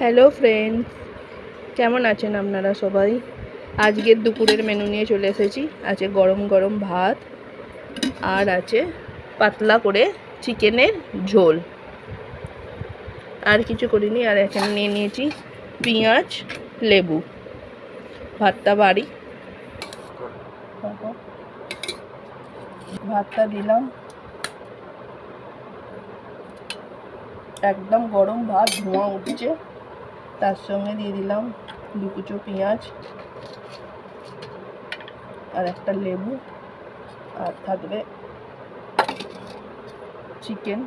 Hello friends, কেমন আছেন আপনারা সবাই? আজকের দুপুরের মেনু নিয়ে চলে এসেছি। আছে গরম গরম ভাত, আর আছে পাতলা করে চিকেনের ঝোল। আর কিছু করিনি। আর এখানে নিয়ে নিয়েছি পেঁয়াজ, লেবু। ভাতটা বাড়ি, ভাতটা দিলাম, একদম গরম ভাত, ধোঁয়া উঠছে। তার সঙ্গে দিয়ে দিলাম 2 কুচো পেঁয়াজ আর একটা লেবু, আর থাকবে চিকেন।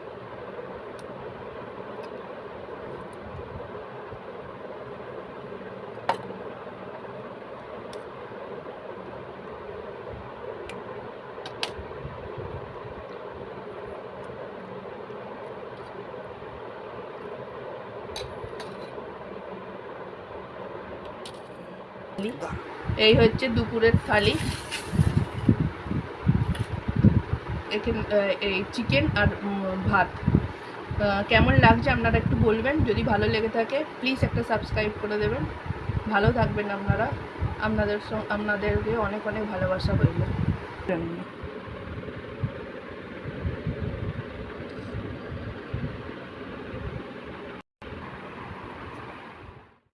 এই হচ্ছে দুপুরের থালি। এখানে এই চিকেন আর ভাত। কেমন লাগছে আপনারা একটু বলবেন। যদি ভালো লেগে থাকে প্লিজ একটা সাবস্ক্রাইব করে দেবেন। ভালো থাকবেন আপনারা। আপনাদেরকে অনেক অনেক ভালোবাসা রইল।